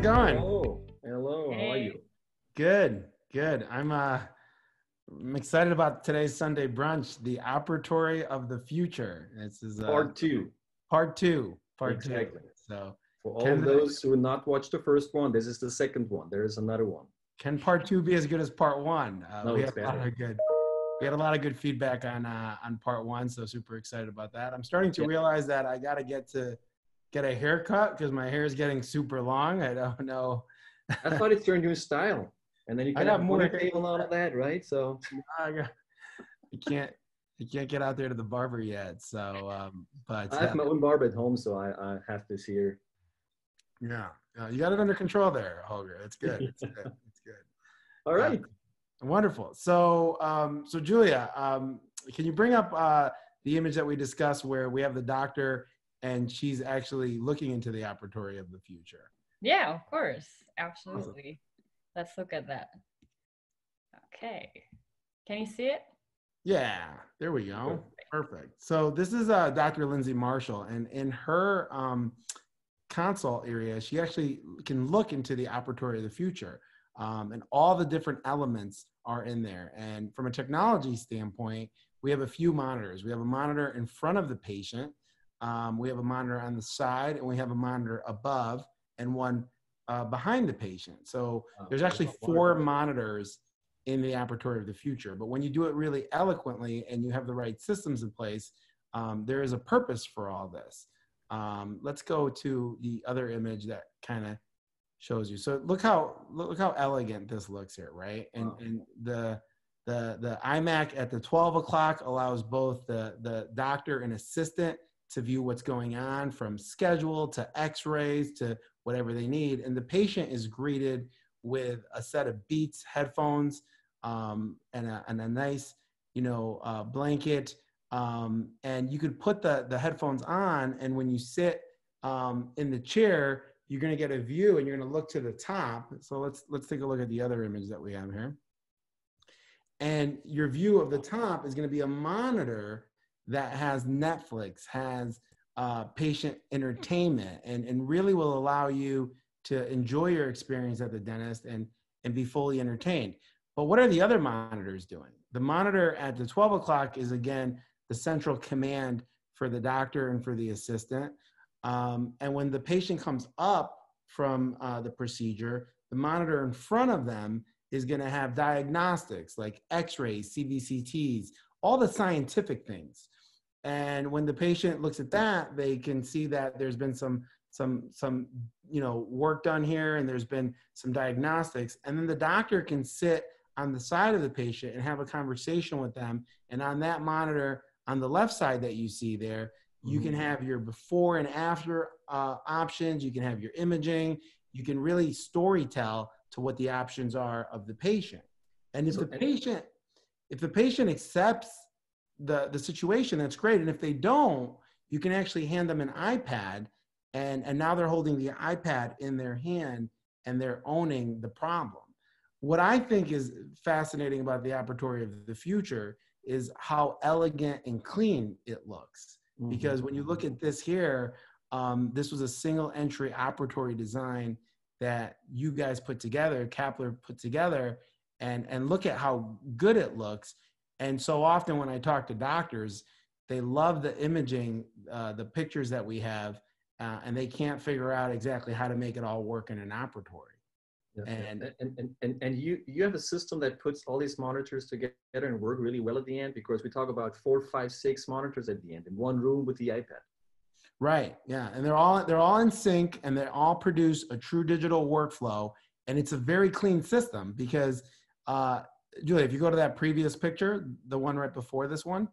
going? Hello. Hello. How are you? Good, good. I'm excited about today's Sunday brunch, the operatory of the future. This is Part two. part two. Part two. Exactly. So For all of can those who not watched the first one, this is the second one. There is another one. can part two be as good as part one? No, We it's had a lot better. of good. We had a lot of good feedback on part one, so super excited about that. I'm starting to Yeah. realize that I got to get a haircut because my hair is getting super long. I don't know. I thought it's your new style. And then you I can got have a more hair. ponytail and all of that, right? So I can't get out there to the barber yet. So, but I have my own barber at home, so I have this here. yeah, you got it under control there, Holger. It's good. It's good. It's good. All right. Wonderful. So, so Julia, can you bring up the image that we discussed where we have the doctor and she's actually looking into the operatory of the future? Yeah, of course. Absolutely. Let's look at that. Okay. Can you see it? Yeah, there we go. Perfect. So this is Dr. Lindsey Marshall, and in her consult area, she actually can look into the operatory of the future, and all the different elements are in there. And from a technology standpoint, we have a few monitors. We have a monitor in front of the patient, we have a monitor on the side, and we have a monitor above, and one behind the patient. So there's actually 4 monitors in the operatory of the future. But when you do it really eloquently and you have the right systems in place, there is a purpose for all this. Let's go to the other image that kind of shows you. So look how elegant this looks here, right? And the iMac at the 12 o'clock allows both the doctor and assistant to view what's going on, from schedule to x-rays to whatever they need. And the patient is greeted with a set of Beats headphones and a nice, blanket. And you could put the headphones on, and when you sit in the chair, you're going to get a view, and you're going to look to the top. So let's take a look at the other image that we have here. And your view of the top is going to be a monitor that has Netflix, has patient entertainment, and really will allow you to enjoy your experience at the dentist and be fully entertained. But what are the other monitors doing? The monitor at the 12 o'clock is, again, the central command for the doctor and for the assistant. And when the patient comes up from the procedure, the monitor in front of them is going to have diagnostics like x-rays, CBCTs, all the scientific things. And when the patient looks at that, they can see that there's been some work done here, and there's been some diagnostics. And then the doctor can sit on the side of the patient and have a conversation with them. And on that monitor on the left side that you see there, you can have your before and after options. You can have your imaging. You can really story tell to what the options are of the patient. And if the patient accepts the situation, that's great. And if they don't, you can actually hand them an iPad, and now they're holding the iPad in their hand and they're owning the problem. What I think is fascinating about the operatory of the future is how elegant and clean it looks. Because when you look at this here, this was a single entry operatory design that you guys put together, Kappler put together, and look at how good it looks. And so often when I talk to doctors, they love the imaging, the pictures that we have, and they can't figure out exactly how to make it all work in an operatory. Yes, and you have a system that puts all these monitors together and work really well at the end, because we talk about 4, 5, 6 monitors at the end in one room with the iPad. Right. Yeah. And they're all in sync, and they all produce a true digital workflow. And it's a very clean system because, Julia, if you go to that previous picture, the one right before this one,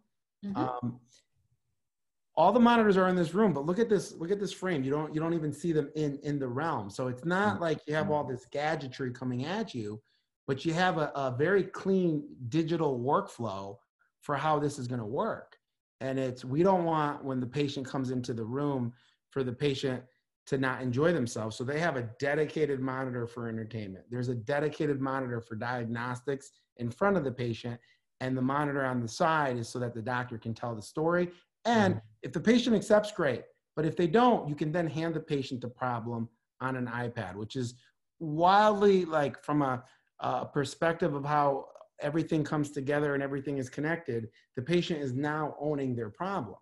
all the monitors are in this room, but look at this frame. You don't even see them in the realm. So it's not like you have all this gadgetry coming at you, but you have a very clean digital workflow for how this is going to work. And we don't want, when the patient comes into the room, for the patient to not enjoy themselves. So they have a dedicated monitor for entertainment. There's a dedicated monitor for diagnostics in front of the patient, and the monitor on the side is so that the doctor can tell the story. And if the patient accepts, great. But if they don't, you can then hand the patient the problem on an iPad, which is wildly, like, from a perspective of how everything comes together and everything is connected, the patient is now owning their problem.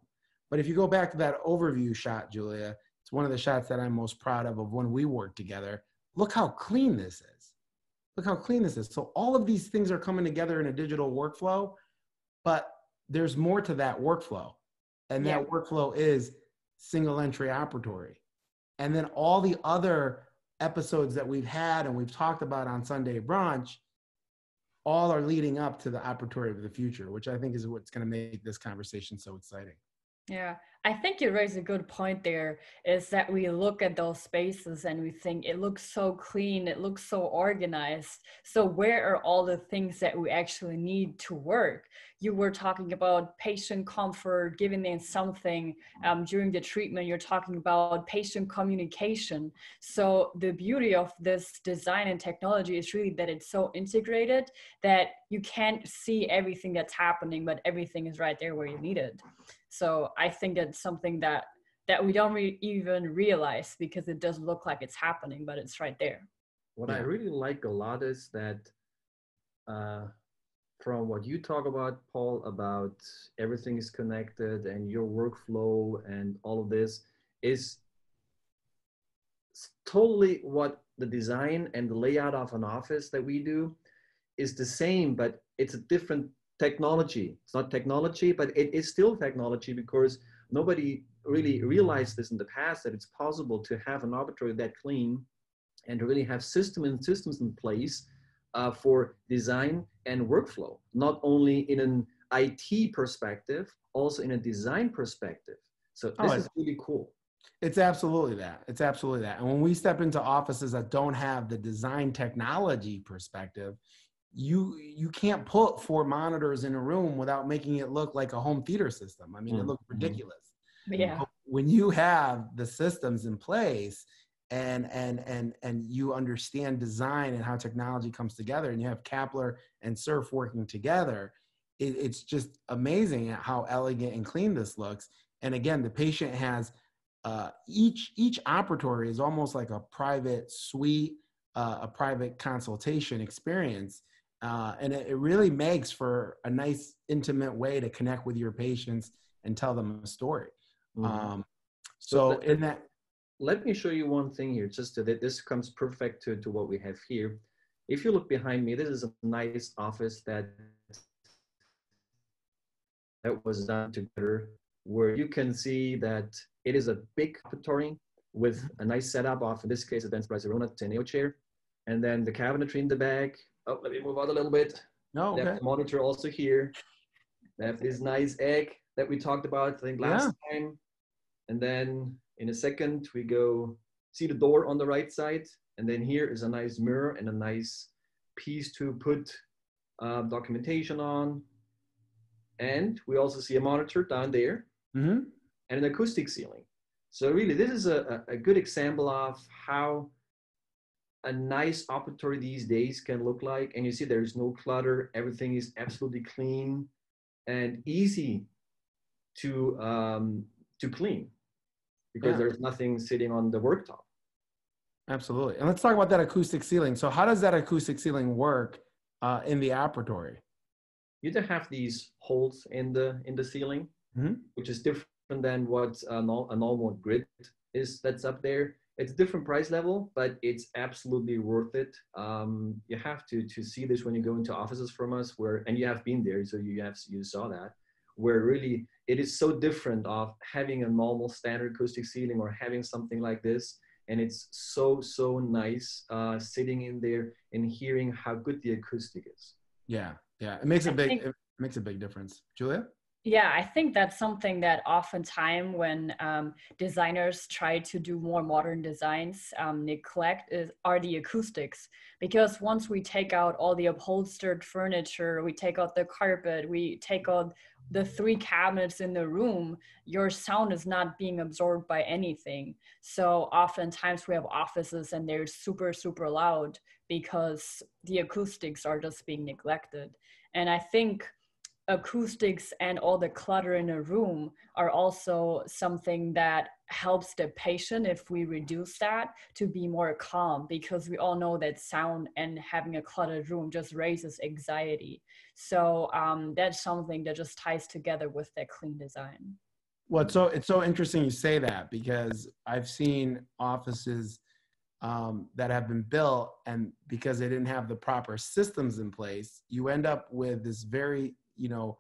But if you go back to that overview shot, Julia, it's one of the shots that I'm most proud of when we work together. Look how clean this is. Look how clean this is. So all of these things are coming together in a digital workflow, but there's more to that workflow. And that workflow is single entry operatory. And then all the other episodes that we've had and we've talked about on Sunday Brunch, all are leading up to the operatory of the future, which I think is what's going to make this conversation so exciting. Yeah, I think you raise a good point there, is that we look at those spaces and we think it looks so clean, it looks so organized. So where are all the things that we actually need to work? You were talking about patient comfort, giving them something during the treatment. You're talking about patient communication. So the beauty of this design and technology is really that it's so integrated that you can't see everything that's happening, but everything is right there where you need it. So I think that's something that we don't even realize, because it doesn't look like it's happening, but it's right there. What I really like a lot is that from what you talk about, Paul, about everything is connected and your workflow and all of this is totally what the design and the layout of an office that we do is the same, but it's a different technology. It's not technology, but it is still technology, because nobody really realized this in the past, that it's possible to have an operatory that clean and to really have systems in place for design and workflow, not only in an IT perspective, also in a design perspective. So this is really cool. It's absolutely that. It's absolutely that. And when we step into offices that don't have the design technology perspective, you can't put 4 monitors in a room without making it look like a home theater system. I mean, it looks ridiculous. Yeah. When you have the systems in place and you understand design and how technology comes together, and you have Kappler and Surf working together, it's just amazing at how elegant and clean this looks. And again, the patient has each operatory is almost like a private suite, a private consultation experience. And it really makes for a nice, intimate way to connect with your patients and tell them a story. So in that, let me show you one thing here, just so that this comes perfect to what we have here. If you look behind me, this is a nice office that was done together, where you can see that it is a big operatory with a nice setup of, in this case, advanced Brazilona Teneo chair, and then the cabinetry in the back. Oh, let me move out a little bit. No, okay. The monitor also here. They have this nice egg that we talked about, I think, last time. And then in a second, we go see the door on the right side. And then here is a nice mirror and a nice piece to put documentation on. And we also see a monitor down there and an acoustic ceiling. So really, this is a good example of how a nice operatory these days can look like. And you see there is no clutter. Everything is absolutely clean and easy to clean, because there's nothing sitting on the worktop. Absolutely. And let's talk about that acoustic ceiling. So how does that acoustic ceiling work in the operatory? You do have these holes in the ceiling, which is different than what a normal grid is that's up there. It's a different price level, but it's absolutely worth it. You have to see this when you go into offices from us, and you have been there, so you saw that, where really it is so different of having a normal standard acoustic ceiling or having something like this. And it's so nice sitting in there and hearing how good the acoustic is. Yeah, it makes a big difference. Julia? Yeah, I think that's something that oftentimes when designers try to do more modern designs neglect are the acoustics. Because once we take out all the upholstered furniture, we take out the carpet, we take out the 3 cabinets in the room, your sound is not being absorbed by anything. So oftentimes we have offices and they're super, super loud because the acoustics are just being neglected. And I think acoustics and all the clutter in a room are also something that helps the patient, if we reduce that, to be more calm, because we all know that sound and having a cluttered room just raises anxiety. So that's something that just ties together with that clean design. Well, it's so interesting you say that, because I've seen offices that have been built, and because they didn't have the proper systems in place, you end up with this very, you know,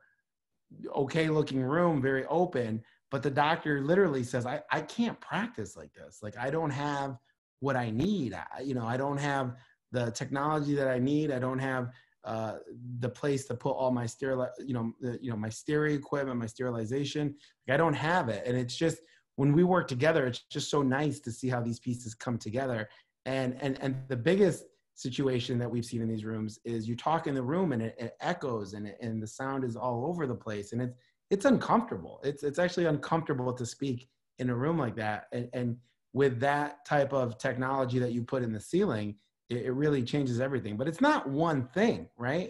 okay looking room, very open, but the doctor literally says, I can't practice like this. Like, I don't have what I need. I don't have the technology that I need. I don't have the place to put all my my stereo equipment, my sterilization. Like, I don't have it. And it's just, when we work together, it's just so nice to see how these pieces come together. And the biggest situation that we've seen in these rooms is you talk in the room and it echoes, and the sound is all over the place, and it's uncomfortable. It's actually uncomfortable to speak in a room like that. And with that type of technology that you put in the ceiling, it really changes everything. But it's not one thing, right?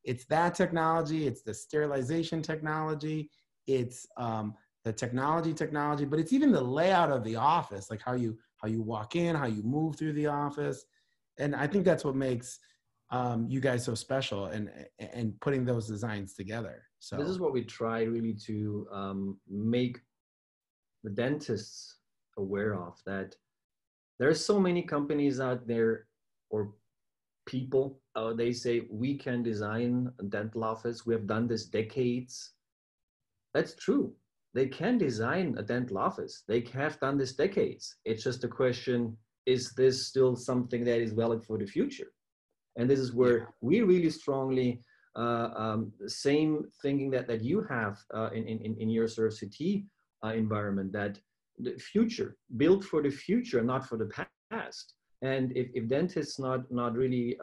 It's that technology, it's the sterilization technology, it's the technology, but it's even the layout of the office, like how you walk in, how you move through the office. And I think that's what makes you guys so special, and putting those designs together. So this is what we try really to make the dentists aware of, that there are so many companies out there, or people, they say, we can design a dental office. We have done this decades. That's true. They can design a dental office. They have done this decades. It's just a question, is this still something that is valid for the future? And this is where we really strongly, same thinking that you have in your sort of CT environment, that the future, built for the future, not for the past. And if dentists not really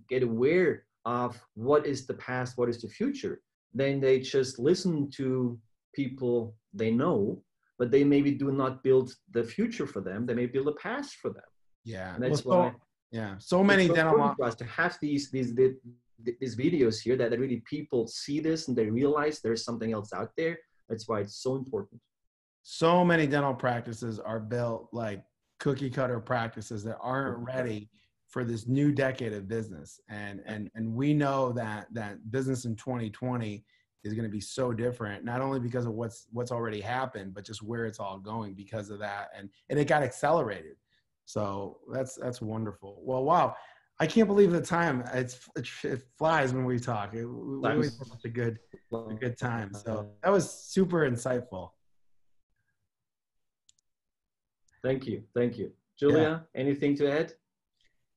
get aware of what is the past, what is the future, then they just listen to people they know, but they maybe do not build the future for them. They may build a past for them. Yeah, and that's why. Yeah, so many dental for us to have these videos here, that really people see this and they realize there's something else out there. That's why it's so important. So many dental practices are built like cookie cutter practices that aren't ready for this new decade of business. And we know that business in 2020 is going to be so different, not only because of what's already happened, but just where it's all going because of that. And it got accelerated. So that's wonderful. Well, wow. I can't believe the time. It flies when we talk. We always have such a good time. So that was super insightful. Thank you. Julia, anything to add?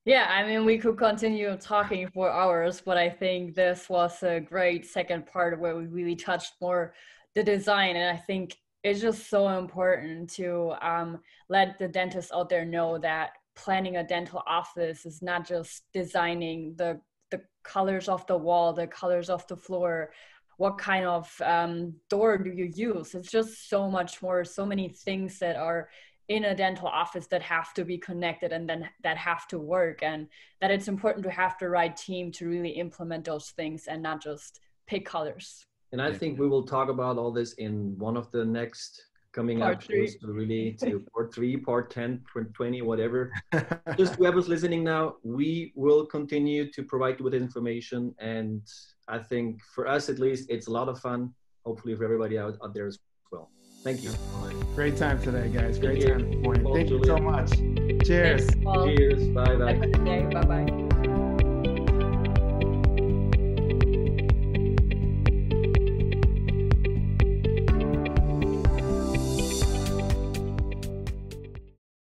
Yeah, I mean, we could continue talking for hours, but I think this was a great second part where we really touched more the design. And I think it's just so important to let the dentists out there know that planning a dental office is not just designing the colors of the wall, the colors of the floor, what kind of door do you use. It's just so much more, so many things that are in a dental office that have to be connected and then that have to work, and that it's important to have the right team to really implement those things and not just pick colors. And I think we will talk about all this in one of the next coming up shows, to part 3, part 10, part 20, whatever. Just whoever's listening now, we will continue to provide you with information. And I think for us, at least, it's a lot of fun. Hopefully for everybody out there as well. Thank you. Great time today, guys. Great time this morning. Thank you so much. Cheers. Thanks, cheers. Bye-bye. Bye-bye.